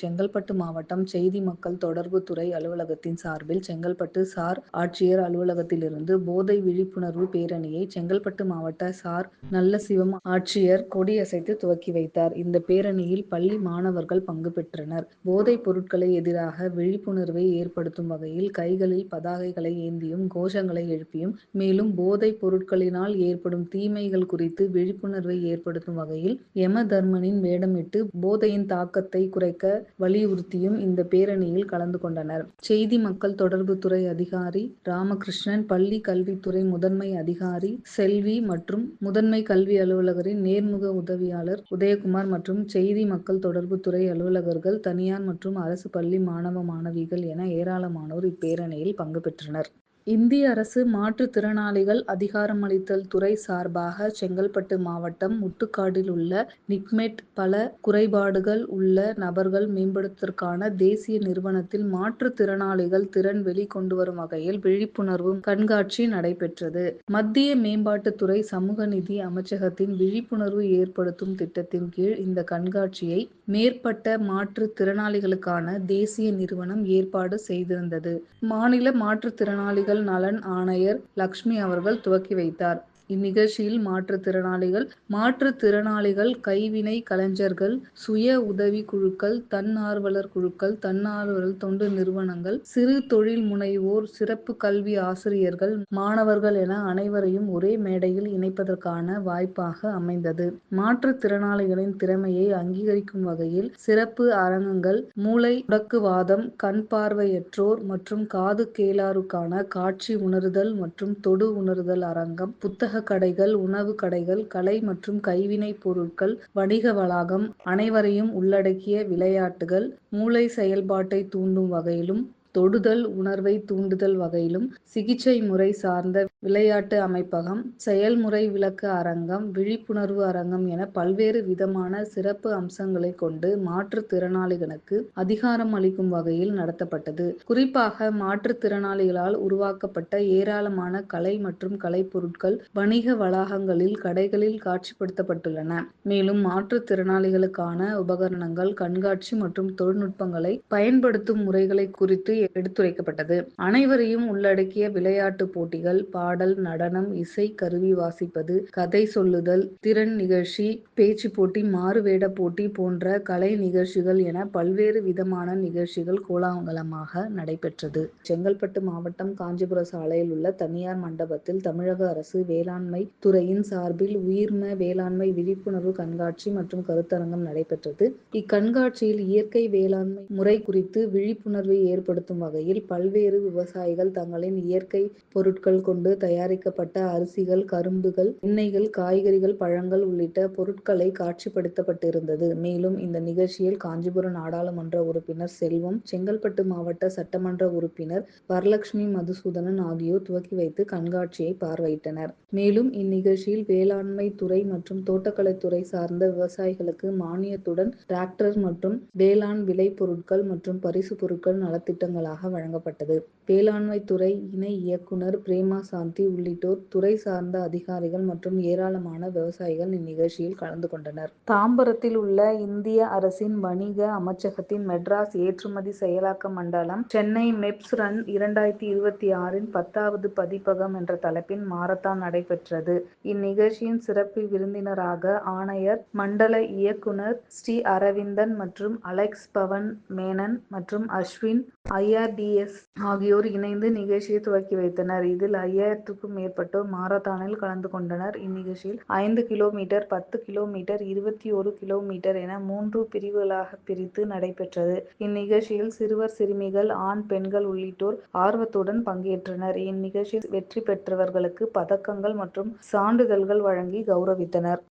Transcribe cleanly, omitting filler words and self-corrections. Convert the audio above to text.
செங்கல்பட்டு மாவட்டம் செய்தி மக்கள் தொடர்பு துறை அலுவலகத்தின் சார்பில் செங்கல்பட்டு சார் ஆட்சியர் அலுவலகத்திலிருந்து போதை விழிப்புணர்வு பேரணியை செங்கல்பட்டு மாவட்ட சார் நல்லசிவம் ஆட்சியர் கொடியசைத்து துவக்கி வைத்தார். இந்த பேரணியில் பள்ளி மாணவர்கள் பங்கு பெற்றனர். போதைப் பொருட்களை எதிராக விழிப்புணர்வை ஏற்படுத்தும் வகையில் கைகளில் பதாகைகளை ஏந்தியும் கோஷங்களை எழுப்பியும் மேலும் போதைப் பொருட்களினால் ஏற்படும் தீமைகள் குறித்து விழிப்புணர்வை ஏற்படுத்தும் வகையில் யமதர்மனின் வேடமிட்டு போதையின் தாக்கத்தை குறைக்க வலியுறுத்தியும் இந்த பேரணியில் கலந்து கொண்டனர். செய்தி மக்கள் தொடர்பு துறை அதிகாரி ராமகிருஷ்ணன், பள்ளி கல்வித்துறை முதன்மை அதிகாரி செல்வி மற்றும் முதன்மை கல்வி அலுவலரின் நேர்முக உதவியாளர் உதயகுமார் மற்றும் செய்தி மக்கள் தொடர்பு துறை அலுவலர்கள், தனியார் மற்றும் அரசு பள்ளி மாணவ மாணவிகள் என ஏராளமானோர் இப்பேரணியில் பங்கு பெற்றனர். இந்திய அரசு மாற்றுத்திறனாளிகள் அதிகாரமளித்தல் துறை சார்பாக செங்கல்பட்டு மாவட்டம் முட்டுக்காடில் உள்ள நிக்மெட் பல குறைபாடுகள் உள்ள நபர்கள் மேம்படுத்துவதற்கான தேசிய நிறுவனத்தில் மாற்றுத்திறனாளிகள் திறன் வெளிக்கொண்டுவரும் வகையில் விழிப்புணர்வு கண்காட்சி நடைபெற்றது. மத்திய மேம்பாட்டுத்துறை சமூக நீதி அமைச்சகத்தின் விழிப்புணர்வு ஏற்படுத்தும் திட்டத்தின் கீழ் இந்த கண்காட்சியை மேற்பட்ட மாற்றுத் திறனாளிகளுக்கான தேசிய நிறுவனம் ஏற்பாடு செய்திருந்தது. மாநில மாற்றுத்திறனாளிகள் நலன் ஆணையர் லட்சுமி அவர்கள் துவக்கி வைத்தார். இந்நிகழ்ச்சியில் மாற்றுத்திறனாளிகள், கைவினை கலைஞர்கள், சுய உதவி குழுக்கள், தன்னார்வலர் குழுக்கள், தன்னார்வலர் தொண்டு நிறுவனங்கள், சிறு தொழில் முனைவோர், சிறப்பு கல்வி ஆசிரியர்கள், மாணவர்கள் என அனைவரையும் ஒரே மேடையில் இணைப்பதற்கான வாய்ப்பாக அமைந்தது. மாற்றுத்திறனாளிகளின் திறமையை அங்கீகரிக்கும் வகையில் சிறப்பு அரங்கங்கள், மூளை முடக்குவாதம், கண் பார்வையற்றோர் மற்றும் காது கேளாருக்கான காட்சி உணர்தல் மற்றும் தொடு உணர்தல் அரங்கம், புத்தக கடைகள், உணவு கடைகள், கலை மற்றும் கைவினைப் பொருட்கள் வணிக வளாகம், அனைவரையும் உள்ளடக்கிய விளையாட்டுகள், மூளை செயல்பாட்டை தூண்டும் வகையிலும் தொடுதல் உணர்வை தூண்டுதல் வகையிலும் சிகிச்சை முறை சார்ந்த விளையாட்டு அமைப்பகம், செயல்முறை விளக்க அரங்கம், விழிப்புணர்வு அரங்கம் என பல்வேறு விதமான சிறப்பு அம்சங்களை கொண்டு மாற்றுத்திறனாளிகளுக்கு அதிகாரம் அளிக்கும் வகையில் நடத்தப்பட்டது. குறிப்பாக மாற்றுத்திறனாளிகளால் உருவாக்கப்பட்ட ஏராளமான கலை மற்றும் கலைப்பொருட்கள் வணிக வளாகங்களில், கடைகளில் காட்சிப்படுத்தப்பட்டுள்ளன. மேலும் மாற்றுத்திறனாளிகளுக்கான உபகரணங்கள், கண்காட்சி மற்றும் தொழில்நுட்பங்களை பயன்படுத்தும் முறைகளை குறித்து எடுத்துரைக்கப்பட்டது. அனைவரையும் உள்ளடக்கிய விளையாட்டு போட்டிகள், பாடல், நடனம், இசை கருவி வாசிப்பது, கதை சொல்லுதல், திறன் நிகழ்ச்சி, பேச்சு போட்டி, மாறுவேட போட்டி போன்ற கலை நிகழ்ச்சிகள் என பல்வேறு விதமான நிகழ்ச்சிகள் கோலாகலமாக நடைபெற்றது. செங்கல்பட்டு மாவட்டம் காஞ்சிபுரம் சாலையில் உள்ள தனியார் மண்டபத்தில் தமிழக அரசு வேளாண்மை துறையின் சார்பில் உயிர்ம வேளாண்மை விழிப்புணர்வு கண்காட்சி மற்றும் கருத்தரங்கம் நடைபெற்றது. இக்கண்காட்சியில் இயற்கை வேளாண்மை முறை குறித்து விழிப்புணர்வை ஏற்படுத்தும் வகையில் பல்வேறு விவசாயிகள் தங்களின் இயற்கை பொருட்கள் கொண்டு தயாரிக்கப்பட்ட அரிசிகள், கரும்புகள், எண்ணெய்கள், காய்கறிகள், பழங்கள் உள்ளிட்ட பொருட்களை காட்சிப்படுத்தப்பட்டிருந்தது. மேலும் இந்த நிகழ்ச்சியில் காஞ்சிபுரம் நாடாளுமன்ற உறுப்பினர் செல்வம், செங்கல்பட்டு மாவட்ட சட்டமன்ற உறுப்பினர் வரலட்சுமி மதுசூதனன் ஆகியோர் துவக்கி வைத்து கண்காட்சியை பார்வையிட்டனர். மேலும் இந்நிகழ்ச்சியில் வேளாண்மை துறை மற்றும் தோட்டக்கலைத்துறை சார்ந்த விவசாயிகளுக்கு மானியத்துடன் டிராக்டர் மற்றும் வேளாண் விளை பொருட்கள் மற்றும் பரிசு பொருட்கள் நலத்திட்டங்களாக வழங்கப்பட்டது. வேளாண்மை துறை இணை இயக்குனர் பிரேமாசாந்தி உள்ளிட்டோர், துறை சார்ந்த அதிகாரிகள் மற்றும் ஏராளமான விவசாயிகள் இந்நிகழ்ச்சியில் கலந்து கொண்டனர். தாம்பரத்தில் உள்ள இந்திய அரசின் வணிக அமைச்சகத்தின் மெட்ராஸ் ஏற்றுமதி செயலாக்க மண்டலம் சென்னை மெப்ஸ் ரன் 2026 10வது பதிப்பகம் என்ற தலைப்பில் மாரத்தான் நடைபெற்றது. இந்நிகழ்ச்சியின் சிறப்பு விருந்தினராக ஆணையர், மண்டல இயக்குனர் ஸ்ரீ அரவிந்தன் மற்றும் அலெக்ஸ் பவன் மேனன் மற்றும் அஸ்வின் IRDS ஆகியோர் இணைந்து நிகழ்ச்சியை துவக்கி வைத்தனர். இதில் 5000க்கும் மேற்பட்டோர் மாரத்தானில் கலந்து கொண்டனர். இந்நிகழ்ச்சியில் 5 கிலோமீட்டர், 10 கிலோமீட்டர், 21 கிலோமீட்டர் என 3 பிரிவுகளாக பிரித்து நடைபெற்றது. இந்நிகழ்ச்சியில் சிறுவர், சிறுமிகள், ஆண், பெண்கள் உள்ளிட்டோர் ஆர்வத்துடன் பங்கேற்றனர். இந்நிகழ்ச்சியில் வெற்றி பெற்றவர்களுக்கு பதக்கங்கள் மற்றும் சான்றிதழ்கள் வழங்கி கௌரவித்தனர்.